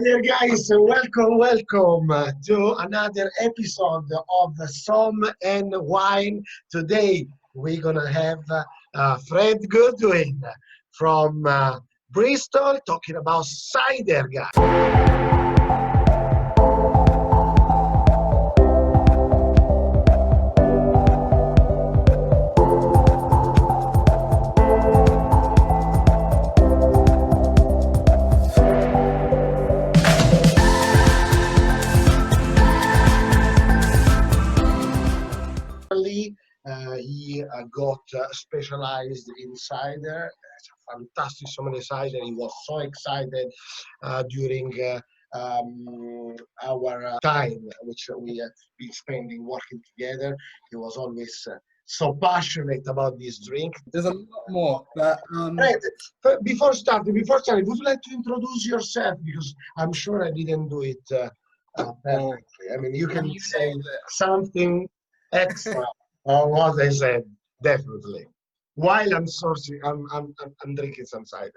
Dear guys, welcome to another episode of Somm and Wine. Today we're gonna have Fred Goodwin from Bristol talking about cider, guys. He got specialized in cider. It's a fantastic sommelier cider. He was so excited during our time which we have been spending working together. He was always so passionate about this drink. There's a lot more, but Fred, before starting, would you like to introduce yourself? Because I'm sure I didn't do it perfectly. I mean, you can say something extra on what I said, definitely. While I'm sourcing, I'm drinking some cider.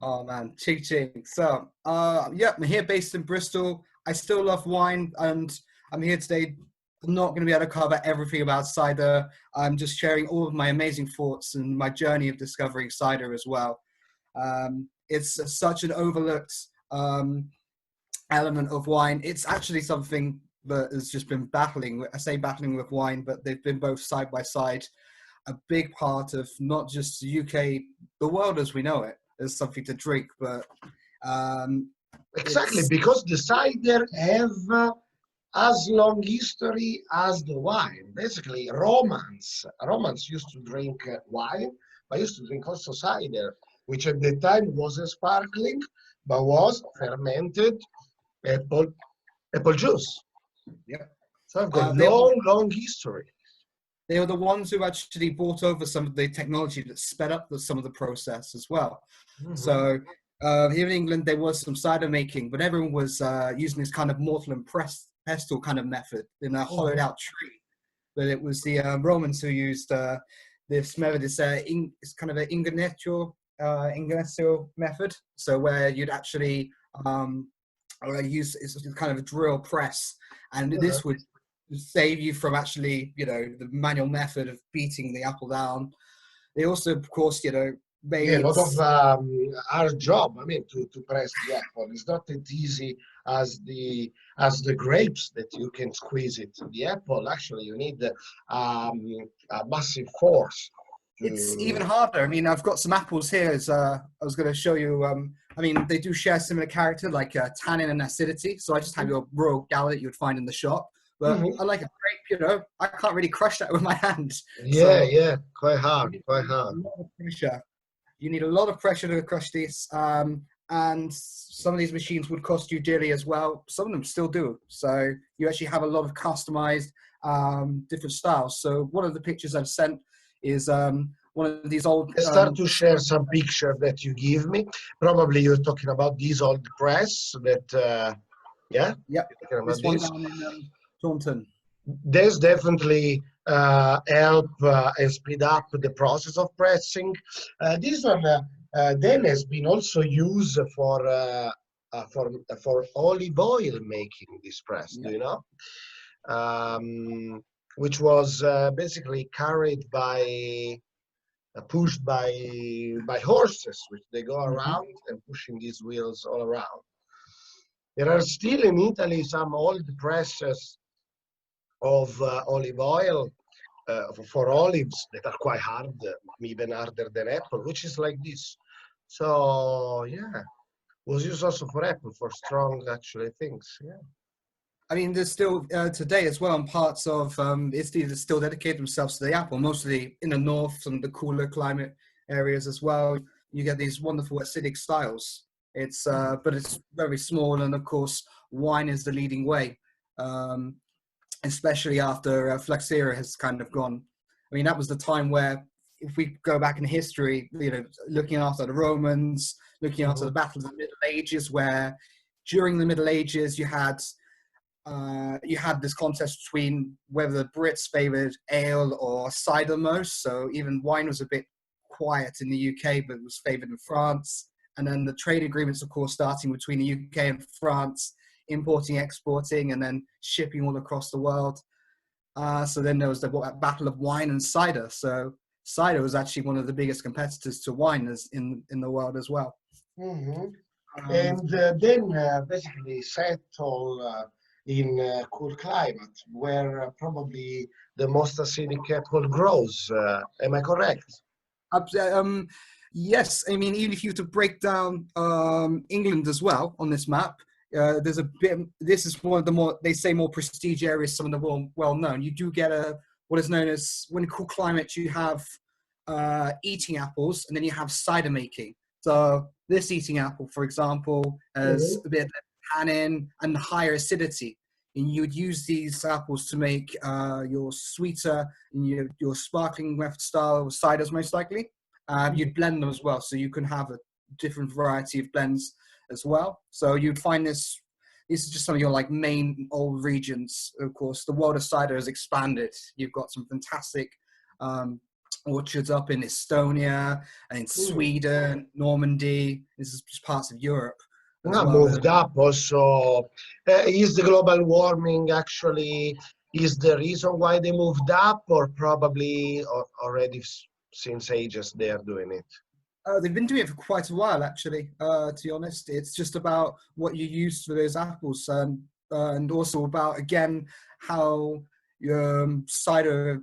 oh man, ching ching. So, yeah, I'm here based in Bristol. I still love wine, and I'm here today. I'm not going to be able to cover everything about cider. I'm just sharing all of my amazing thoughts and my journey of discovering cider as well. It's such an overlooked element of wine. It's actually something that has just been battling. I say battling with wine, but they've been both side by side. A big part of not just the UK, the world as we know it, as something to drink, but exactly, because the cider have as long history as the wine. Basically, Romans used to drink wine, but used to drink also cider, which at the time wasn't sparkling, but was fermented apple juice. yeah. So I've got long history. They were the ones who actually brought over some of the technology that sped up some of the process as well. Mm-hmm. So here in England, there was some cider making, but everyone was using this kind of mortar and pestle kind of method in a hollowed out tree. But it was the Romans who used this method. It's kind of an ingenitio method. So where you'd actually use it's kind of a drill press, and this would save you from actually, the manual method of beating the apple down. They also, of course, made a lot of hard job. I mean, to press the apple, it's not as easy as the grapes that you can squeeze it. The apple, actually, you need a massive force. It's even harder. I mean, I've got some apples here. As I was going to show you. I mean, they do share similar character, like tannin and acidity. So I just have your Royal Gala that you would find in the shop. But I like a grape, I can't really crush that with my hand. Yeah, quite hard. A lot of pressure. You need a lot of pressure to crush this, and some of these machines would cost you dearly as well. Some of them still do. So you actually have a lot of customized different styles. So one of the pictures I've sent is one of these old... I start to share some picture that you give me. Probably you're talking about these old press that, yeah? Yep, this one down in Taunton. There's definitely help and speed up the process of pressing. This one then has been also used for olive oil making. This press, do you know? Which was basically carried by pushed by horses, which they go around and pushing these wheels all around. There are still in Italy some old presses of olive oil for olives that are quite hard, even harder than apple, which is like this. So yeah, was used also for apple, for strong actually things. Yeah. I mean, there's still today as well, in parts of Italy that still dedicate themselves to the apple, mostly in the north, some of the cooler climate areas as well. You get these wonderful acidic styles. It's but it's very small, and of course, wine is the leading way, especially after Flaxera has kind of gone. I mean, that was the time where, if we go back in history, looking after the Romans, looking after the battles of the Middle Ages, where during the Middle Ages you had this contest between whether the Brits favoured ale or cider most. So even wine was a bit quiet in the UK, but it was favoured in France. and then the trade agreements, of course, starting between the UK and France, importing, exporting, and then shipping all across the world. So then there was the battle of wine and cider. So cider was actually one of the biggest competitors to wine in the world as well. Mhm. Um, And then basically settle in cool climate where probably the most acidic apple grows. Am I correct? Um, yes, I mean, even if you were to break down England as well on this map, there's a bit. This is one of the more, they say, more prestige areas. Some of the more well known. You do get what is known as, when cool climate, you have eating apples, and then you have cider making. So this eating apple, for example, has Mhm. a bit of tannin and higher acidity. And you would use these apples to make your sweeter and your sparkling method style ciders, most likely. You'd blend them as well, so you can have a different variety of blends as well. So you'd find this. This is just some of your like main old regions. Of course, the world of cider has expanded. You've got some fantastic orchards up in Estonia and in Mm. Sweden, Normandy. This is just parts of Europe as well. Moved up also. Is the global warming actually is the reason why they moved up, or probably already since ages they are doing it? They've been doing it for quite a while, actually. To be honest, it's just about what you use for those apples, and also about, again, how cider,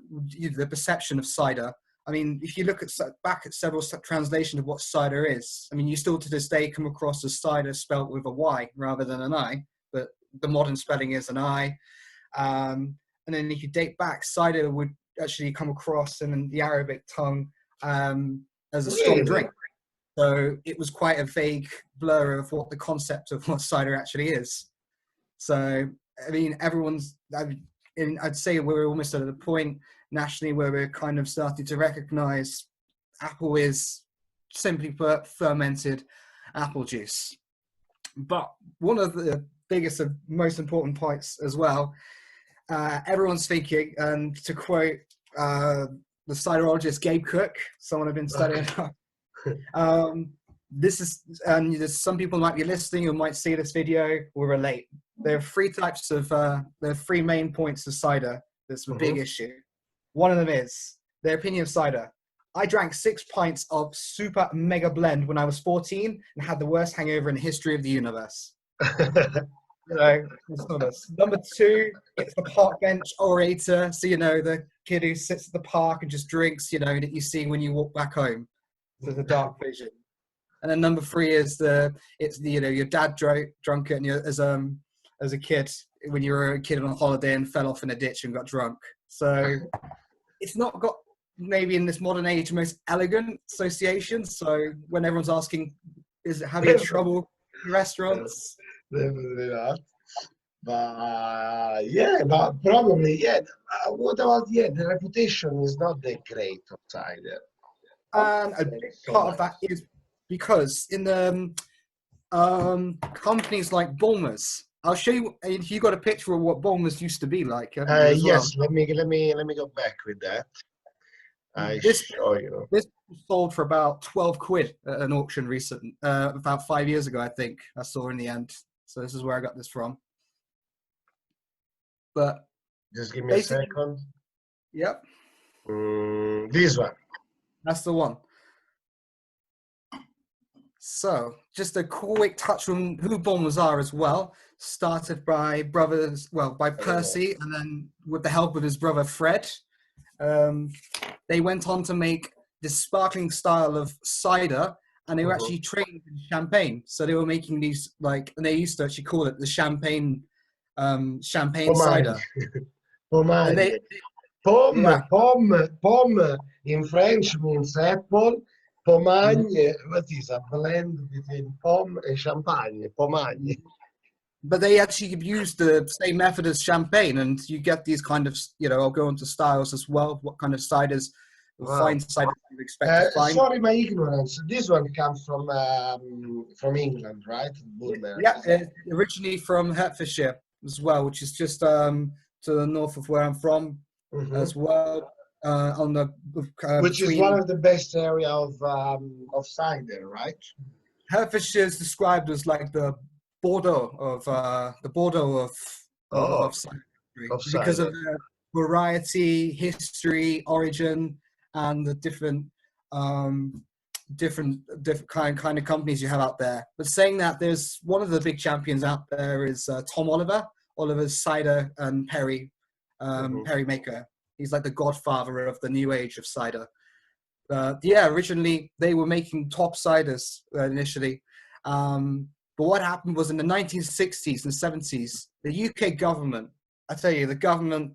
the perception of cider. I mean, if you look back at several translations of what cider is, I mean, you still to this day come across as cider spelt with a Y rather than an I, but the modern spelling is an I. And then if you date back, cider would actually come across in the Arabic tongue as a strong Really? drink. So it was quite a vague blur of what the concept of what cider actually is. So, I mean, I'd say we're almost at a point nationally where we're kind of starting to recognize apple is simply put fermented apple juice. But one of the biggest and most important points as well, everyone's thinking, and to quote the ciderologist Gabe Cook, someone I've been studying, um, this is, and some people might be listening who might see this video will relate. There are there are three main points of cider that's a big Mhm. issue. One of them is their opinion of cider. I drank 6 pints of super mega blend when I was 14 and had the worst hangover in the history of the universe. It's honest. Number two, it's the park bench orator. So, the kid who sits at the park and just drinks, that you see when you walk back home. So the dark vision. And then number three is your dad drunk it, and as a kid, when you were a kid on a holiday and fell off in a ditch and got drunk. So it's not got, maybe in this modern age, most elegant associations. So when everyone's asking, is it having trouble in restaurants? Definitely not. But yeah, but probably, yeah. What about, yeah, the reputation is not that great of cider. And a big So part of much. that is because in the companies like Bulmers, I'll show you. If you got a picture of what Bulmers used to be like, haven't you as well? Yes, let me go back with that. I This show you. this was sold for about 12 quid at an auction about 5 years ago, I think. I saw in the end. So this is where I got this from. But Just give me a basically, second. yep, This one. that's the one. So, just a quick touch on who Bulmers are as well. Started by by Percy, and then with the help of his brother Fred, they went on to make this sparkling style of cider, and they were Mhm. actually trained in champagne. So they were making these and they used to actually call it the champagne Pomagne. cider. And Pomagne. yeah, Pomme in French means apple. Pomagne, what is a blend between pomme and champagne? Pomagne. but they actually used the same method as champagne, and you get these kind of, I'll go into styles as well. What kind of ciders, Wow. fine ciders you expect to find? Sorry, my ignorance. This one comes from England, right? Yeah, Bulmers. originally from Hertfordshire as well, which is just to the north of where I'm from Hmm. as well. On the Which is one between of the best area of cider, right? Herefordshire is described as like the Bordeaux Oh, of cider of because of cider. the variety, history, origin, and the um, different kind of companies you have out there. But saying that, there's one of the big champions out there is Tom Oliver. Oliver's cider and Mhm. Perry maker. He's like the godfather of the new age of cider. Yeah, originally they were making top ciders initially. But what happened was in the 1960s and 70s, the UK government, I tell you, the government,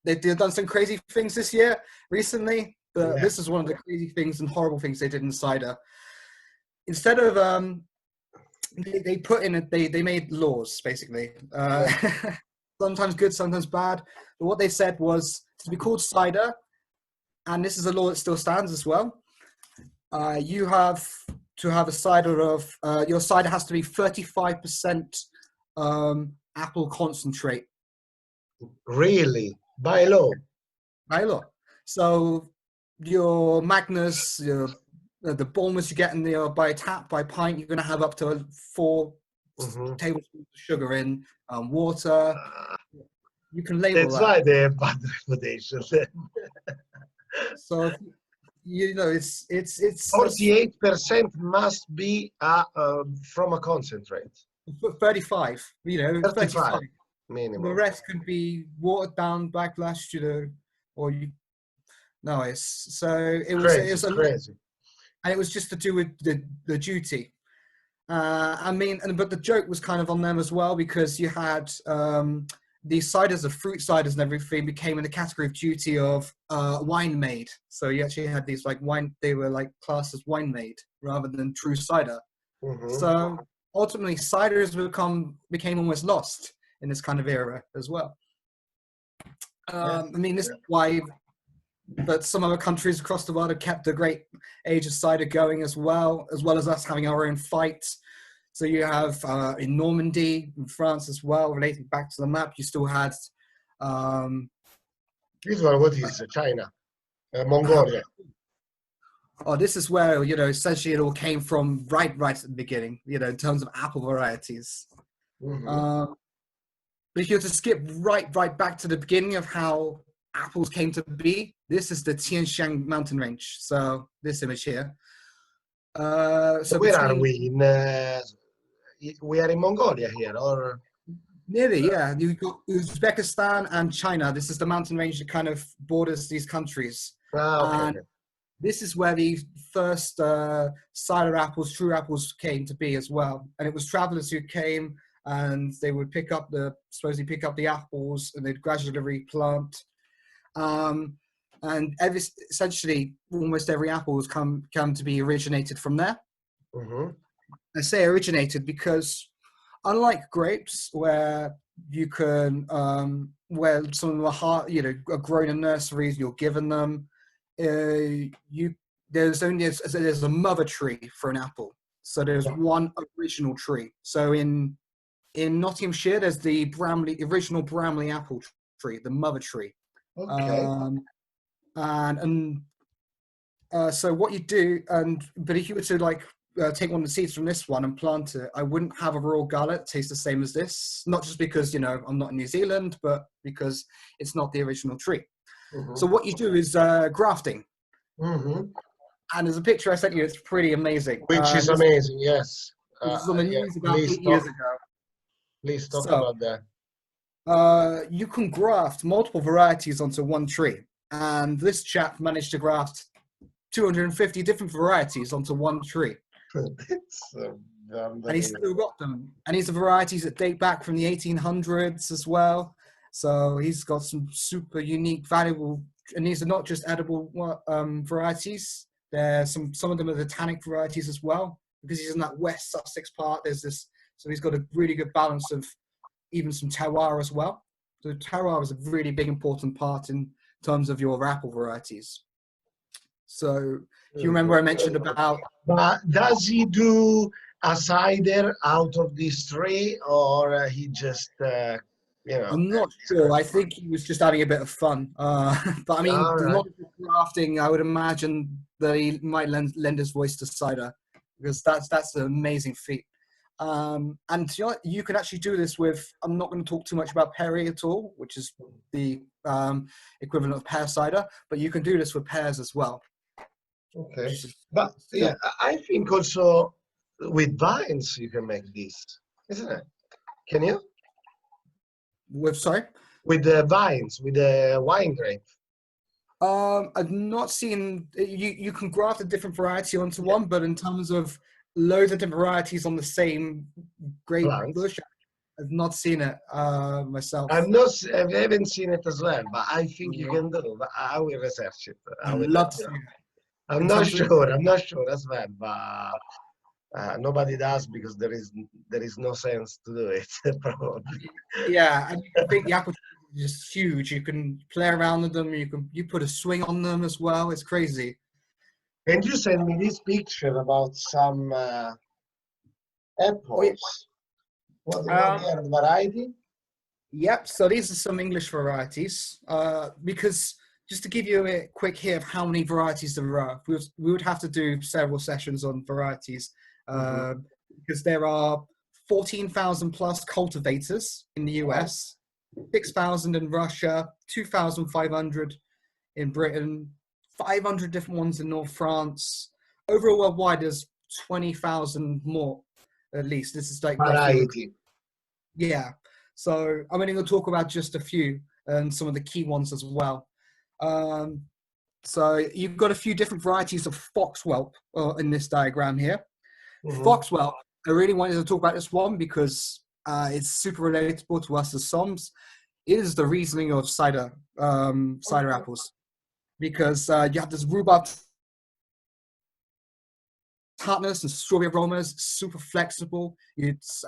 they've done some crazy things this year, recently. Yeah. This is one of the crazy things and horrible things they did in cider. Instead of, they put in, they made laws, basically. Yeah. Sometimes good, sometimes bad. But what they said was to be called cider, and this is a law that still stands as well. You have to have a cider of your cider has to be 35% apple concentrate Really? By law? by law. So your Magnus, the Bulmers you get in the by tap by pint, you're going to have up to 4 Mhm. tablespoons of sugar in water. Uh, You can label that's that. why they have bad reputation. So it's 48% must be from a concentrate. 35. 35. 35 The minimum. rest could be watered down backlash or you. No, it Crazy, was a lot, crazy. and it was just to do with the duty. I mean, but the joke was kind of on them as well because you had these ciders of fruit ciders and everything became in the category of duty of wine made. So you actually had these like wine; they were like classed as wine made rather than true cider. Mhm. So ultimately, ciders became almost lost in this kind of era as well. Yeah. I mean, this is why, but some other countries across the world have kept the great age of cider going as well as us having our own fights. So you have in Normandy, in France as well, relating back to the map, you still had, um, This one, what is China? Mongolia. oh, this is where, essentially it all came from right at the beginning, in terms of apple varieties. Mhm. Um, but if you were to skip right back to the beginning of how apples came to be, this is the Tian Shan mountain range. So this image here. So Where are between we? We are in Mongolia here, or nearly, yeah, you've got Uzbekistan and China. This is the mountain range that kind of borders these countries. okay, And okay. this is where the first cider apples, true apples, came to be as well. And it was travelers who came and they would supposedly pick up the apples and they'd gradually replant. And essentially, almost every apple has come to be originated from there. Mhm. I say originated because unlike grapes, where you can, where some of them are grown in nurseries, you're given them, you there's a mother tree for an apple. So there's Yeah. one original tree. So in Nottinghamshire, there's the original Bramley apple tree, the mother tree. Okay. Um, and so what you do, but if you were to take one of the seeds from this one and plant it, I wouldn't have a Royal Gallet taste the same as this. Not just because I'm not in New Zealand, but because it's not the original tree. So Mhm. what you do is grafting, Mhm. and there's a picture I sent you. It's pretty amazing. Which is amazing. Yes. This was on the Yeah. news about 8 years ago. Please talk So about that. you can graft multiple varieties onto one tree, and this chap managed to graft 250 different varieties onto one tree. It's And he's unbelievable. still got them. And these are varieties that date back from the 1800s as well. So he's got some super unique, valuable, and these are not just edible varieties. There's some of them are the tannic varieties as well, because he's in that West Sussex part. There's this, so he's got a really good balance of even some terroir as well. So terroir is a really big important part in terms of your apple varieties. So if you remember, I mentioned about. But does he do a cider out of this tree, or he just, I'm not sure. I think he was just having a bit of fun. But I mean, All the right. knowledge of grafting, I would imagine that he might lend his voice to cider. because that's an amazing feat. And you know what? You can actually do this with, I'm not going to talk too much about Perry at all, which is the equivalent of pear cider, but you can do this with pears as well. Okay. But yeah, I think also with vines you can make this, isn't it? Can you? With, sorry? With the vines, with the wine grape. I've not seen, you can graft a different variety onto one, but in terms of loads of different varieties on the same grape bush, I've not seen it myself. I haven't seen it as well, but I think you can do. But I will research it. I'd love to see it. I'm not sure as well, but nobody does because there is no sense to do it, probably. Yeah, and I think the apple tree is just huge. You can play around with them. You put a swing on them as well. It's crazy. Can you send me this picture about some apples? What are the variety? Yep. So these are some English varieties. Because just to give you a quick hint of how many varieties there are, we would have to do several sessions on varieties because there are 14,000 plus cultivators in the US, 6,000 in Russia, 2,500 in Britain, 500 different ones in North France. Overall, worldwide, there's 20,000 more, at least. This is like variety. Yeah. So I'm only going to talk about just a few and some of the key ones as well. So you've got a few different varieties of foxwhelp in this diagram here. Foxwhelp, I really wanted to talk about this one because it's super relatable to us as Somms. It is the Riesling of cider apples, because you have this rhubarb tartness and strawberry aromas, super flexible. It's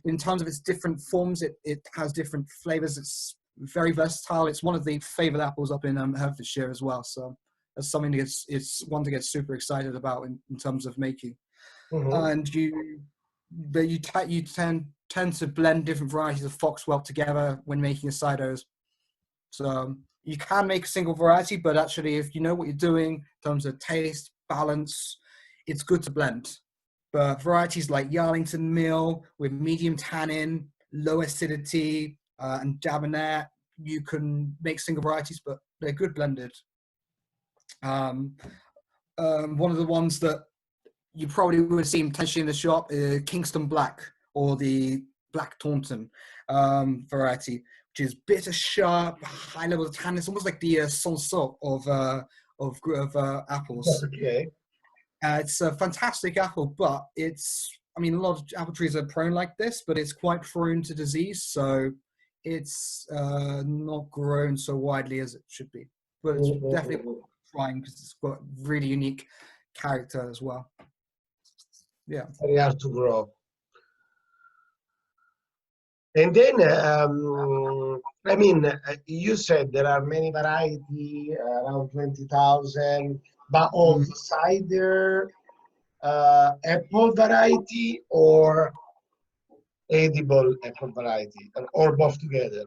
in terms of its different forms, it has different flavors. It's very versatile. It's one of the favorite apples up in Hertfordshire as well. So that's something it's one to get super excited about in terms of making. And you tend to blend different varieties of foxwhelp together when making a cider. So you can make a single variety, but actually, if you know what you're doing in terms of taste, balance, it's good to blend. But varieties like Yarlington Mill with medium tannin, low acidity, and Dabinet, you can make single varieties, but they're good blended. One of the ones that you probably would have seen potentially in the shop is Kingston Black, or the Black Taunton variety, which is bitter, sharp, high level of tannin. It's almost like the Sanson of apples. Okay. It's a fantastic apple, but a lot of apple trees are prone like this, but it's quite prone to disease, so it's not grown so widely as it should be. But it's definitely trying because it's got really unique character as well. Yeah. Very hard to grow. And then, you said there are many varieties, around 20,000, but of cider apple variety or edible apple variety, or both together?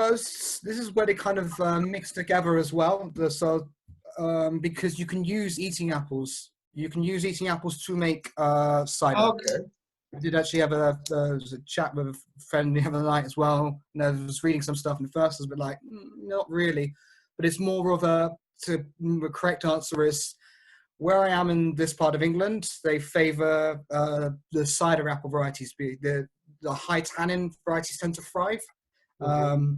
This is where they kind of mix together as well. So, because you can use eating apples. You can use eating apples to make cider. Okay. I did actually have a chat with a friend the other night as well. And I was reading some stuff, and at first I was a bit like, not really. But it's more of the correct answer is, where I am in this part of England, they favour the cider apple varieties. The high tannin varieties tend to thrive. So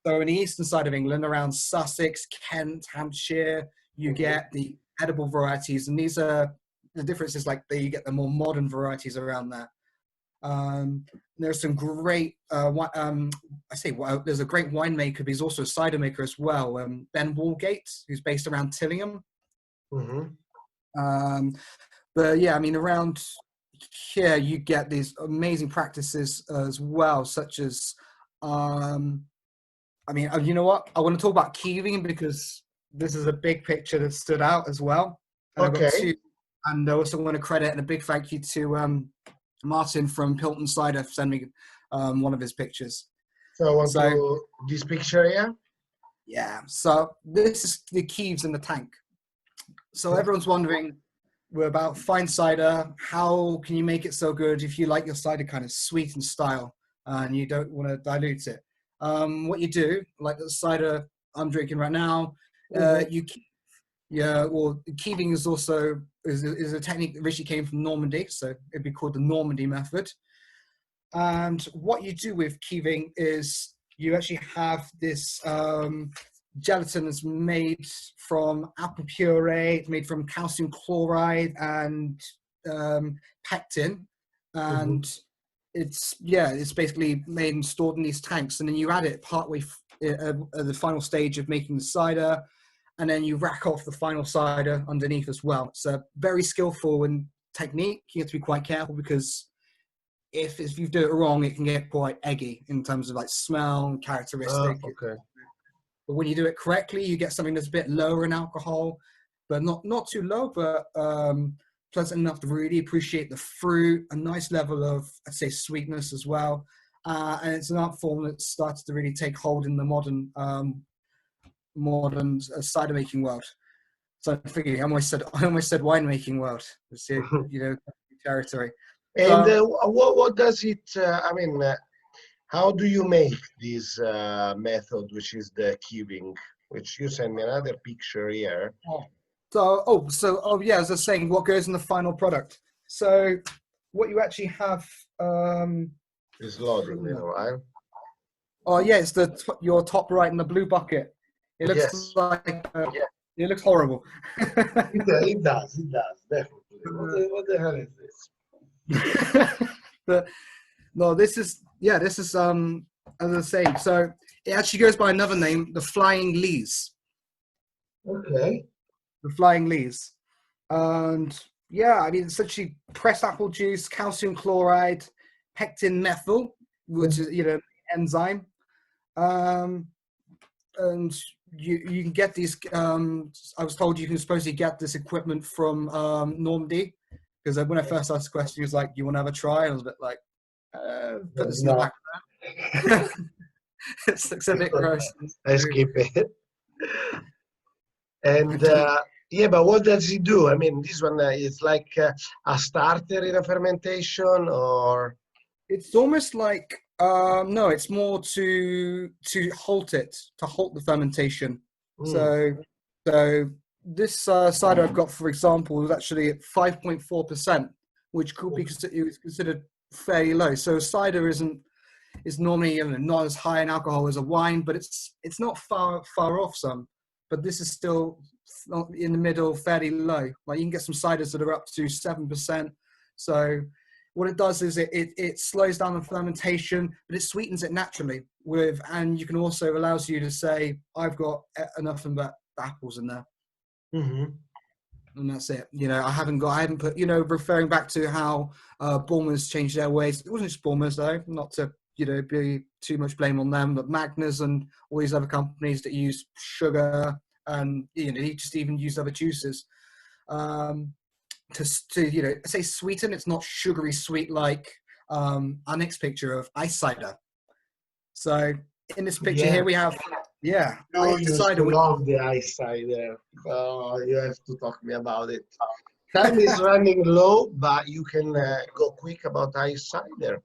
in the eastern side of England, around Sussex, Kent, Hampshire, you get the edible varieties, and these are the differences. Like you get the more modern varieties around that. There's some great. There's a great winemaker, but he's also a cider maker as well. Ben Walgate, who's based around Tillingham. But yeah, around here you get these amazing practices as well, such as, you know what? I want to talk about kiwing because this is a big picture that stood out as well. And Okay. I've got two, and I also want to credit and a big thank you to Martin from Pilton Cider for sending me one of his pictures. So this picture here? Yeah. So this is the keys in the tank. So everyone's wondering, we're about fine cider. How can you make it so good if you like your cider kind of sweet in style and you don't want to dilute it? What you do, like the cider I'm drinking right now, yeah, well, keeving is also is a technique that originally came from Normandy, so it'd be called the Normandy Method. And what you do with keeving is you actually have this gelatin that's made from apple puree, it's made from calcium chloride and pectin, and it's basically made and stored in these tanks, and then you add it partway at the final stage of making the cider, and then you rack off the final cider underneath as well. It's a very skillful and technique. You have to be quite careful because if you do it wrong, it can get quite eggy in terms of like smell and characteristic. Okay. But when you do it correctly, you get something that's a bit lower in alcohol, but not too low, but pleasant enough to really appreciate the fruit, a nice level of, I'd say, sweetness as well. And it's an art form that started to really take hold in the modern cider making world. So I figured I almost said winemaking world. It's, territory. And what does it? I mean, how do you make this method, which is the keeving? Which you send me another picture here. As I was saying, what goes in the final product? So what you actually have is loading in a while. Oh yeah, it's your top right in the blue bucket. It looks like it looks horrible. It does definitely. What the hell is this? But no, this is as I was saying. So it actually goes by another name, the Flying Lees. Okay. The Flying Lees, and yeah, I mean essentially pressed apple juice, calcium chloride, pectin methyl, which is enzyme, and you can get these. I was told you can supposedly get this equipment from Normandy, because when I first asked the question, he was like, "You want to have a try?" And I was a bit like, "Put this in the back." It's a bit gross. I skip it. And but what does it do? I mean, this one is like a starter in a fermentation, or it's almost like no, it's more to halt the fermentation. So this cider I've got, for example, was actually at 5.4%, which could be considered fairly low. So cider is normally not as high in alcohol as a wine, but it's not far off some. But this is still in the middle, fairly low. Like you can get some ciders that are up to 7%. So what it does is it slows down the fermentation, but it sweetens it naturally and you can also allows you to say, I've got enough of that apples in there. And that's it. I haven't put, referring back to how Bulmers changed their ways. It wasn't just Bulmers though, not to, be too much blame on them, but Magners and all these other companies that use sugar and, you just even use other juices. To say sweeten, it's not sugary sweet like our next picture of ice cider. So in this picture here we have I used to love the ice cider. Oh, you have to talk to me about it. Time is running low, but you can go quick about ice cider.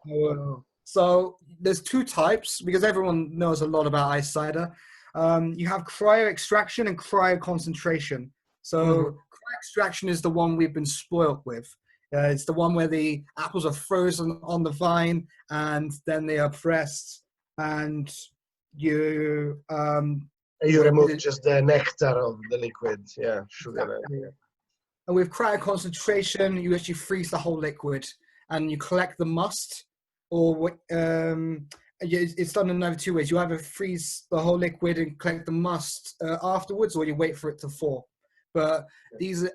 So there's two types, because everyone knows a lot about ice cider. You have cryo extraction and cryo concentration. So cryo extraction is the one we've been spoiled with. It's the one where the apples are frozen on the vine and then they are pressed, and you remove just the nectar of the liquid, sugar. And with cryo concentration, you actually freeze the whole liquid and you collect the must, or it's done in another two ways. You either freeze the whole liquid and collect the must afterwards, or you wait for it to fall. But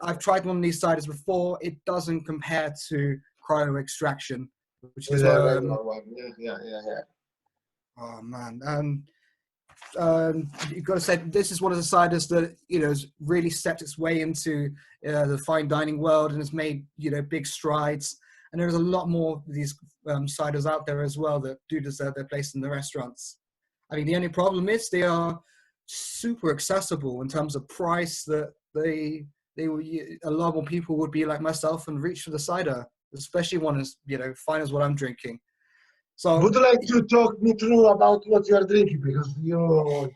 I've tried one of these ciders before. It doesn't compare to cryo extraction, which is oh man, you've got to say this is one of the ciders that has really stepped its way into the fine dining world and has made big strides. And there's a lot more of these ciders out there as well that do deserve their place in the restaurants. I mean, the only problem is they are super accessible in terms of price. That they a lot more people would be like myself and reach for the cider, especially one as fine as what I'm drinking. So would you like to talk me through about what you are drinking? Because you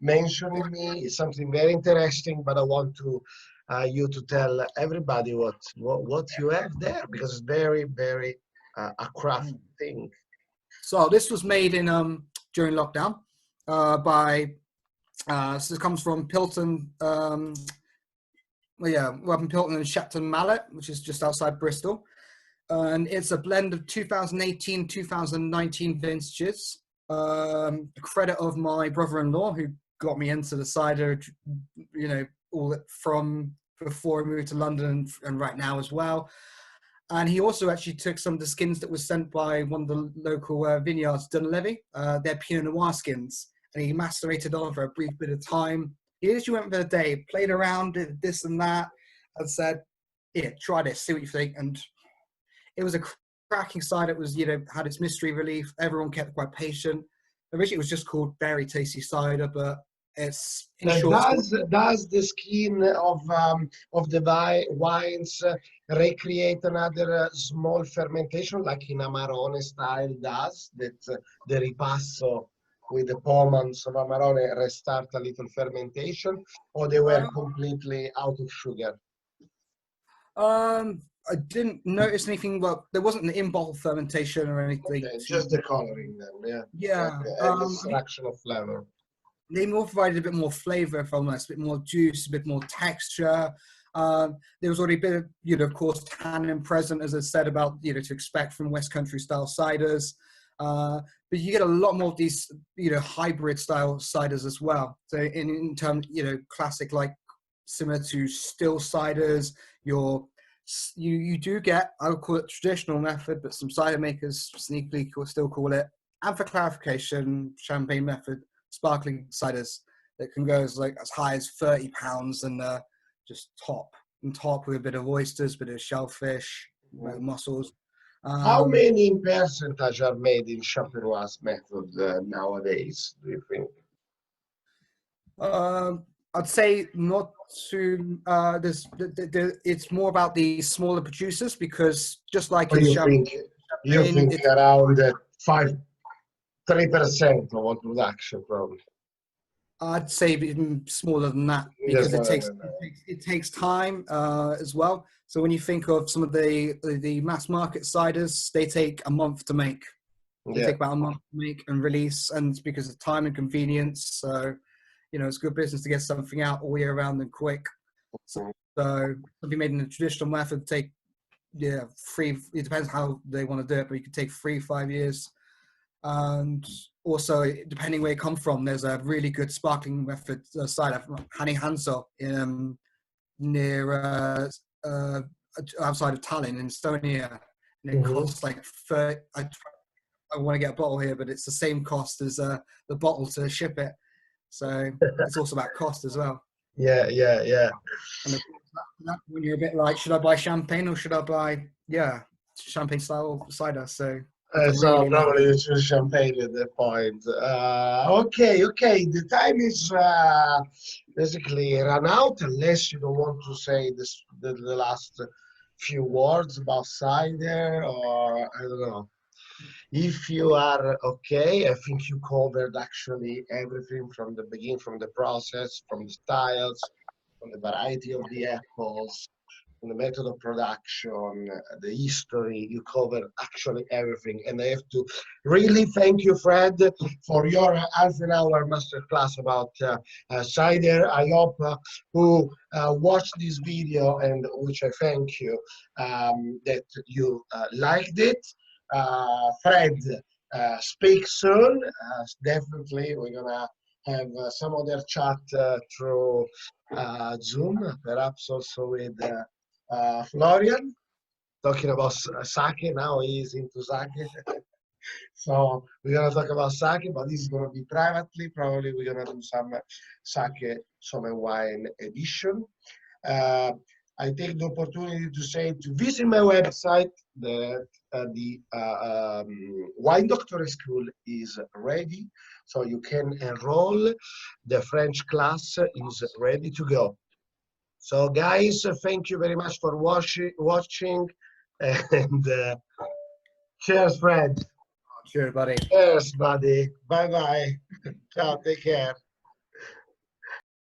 mentioning me is something very interesting, but I want to you to tell everybody what you have there, because it's very, very a craft thing. So this was made in during lockdown by so it comes from Pilton, up in Pilton and Shepton Mallet, which is just outside Bristol. And it's a blend of 2018, 2019 vintages. The credit of my brother-in-law, who got me into the cider, all from before I moved to London and right now as well. And he also actually took some of the skins that was sent by one of the local vineyards, Dunlevy, their Pinot Noir skins, and he macerated on for a brief bit of time. He literally went for the day, played around, did this and that, and said, "Here, try this, see what you think." And it was a cracking cider. It was, had its mystery relief. Everyone kept quite patient. Originally, it was just called Very Tasty Cider, but it's in short. Does the skin of the wines recreate another small fermentation, like in Amarone style does, that the ripasso with the pomans of Amarone restart a little fermentation, or they were completely out of sugar? I didn't notice anything, but there wasn't an in-bottle fermentation or anything. Okay, just the coloring then, yeah. And the extraction of flavor. They more provided a bit more flavor, if I'm honest, a bit more juice, a bit more texture. There was already a bit of, of course, tannin present, as I said about, to expect from West Country style ciders. But you get a lot more of these, hybrid style ciders as well. So in terms, classic, like similar to still ciders, you do get, I would call it traditional method, but some cider makers sneakily still call it, and for clarification, champagne method, sparkling ciders that can go as high as £30 and just top with a bit of oysters, a bit of shellfish, mussels. How many percentage are made in Champenoise method nowadays, do you think? I'd say not to. It's more about the smaller producers, because just like in you think around 3% of all production, probably. I'd say even smaller than that, because it takes time as well. So when you think of some of the mass market ciders, they take a month to make. They take about a month to make and release, and it's because of time and convenience. So, it's good business to get something out all year round and quick. So something made in the traditional method take, it depends how they want to do it, but you could take 3-5 years. And also, depending where you come from, there's a really good sparkling method cider from Hani Hanso near outside of Tallinn in Estonia. And it costs like 30. I want to get a bottle here, but it's the same cost as the bottle to ship it. So it's also about cost as well. Yeah. And when you're a bit like, should I buy champagne or should I buy, champagne style cider? So probably you choose champagne at that point. Okay. The time is basically run out, unless you don't want to say the last few words about cider, or I don't know. If you are okay, I think you covered actually everything from the beginning, from the process, from the styles, from the variety of the apples, from the method of production, the history. You covered actually everything. And I have to really thank you, Fred, for your half an hour masterclass about cider. I hope who watched this video, and which I thank you, that you liked it. Fred, speak soon. Definitely, we're gonna have some other chat through Zoom, perhaps also with Florian, talking about sake. Now he's into sake. So we're gonna talk about sake, but this is gonna be privately. Probably we're gonna do some sake, Somm and wine edition. I take the opportunity to say to visit my website. That the Wine Doctor School is ready, so you can enroll. The French class is ready to go. So guys, thank you very much for watching, and cheers, Fred. Sure, buddy. Cheers, buddy. Bye bye. Ciao. Take care.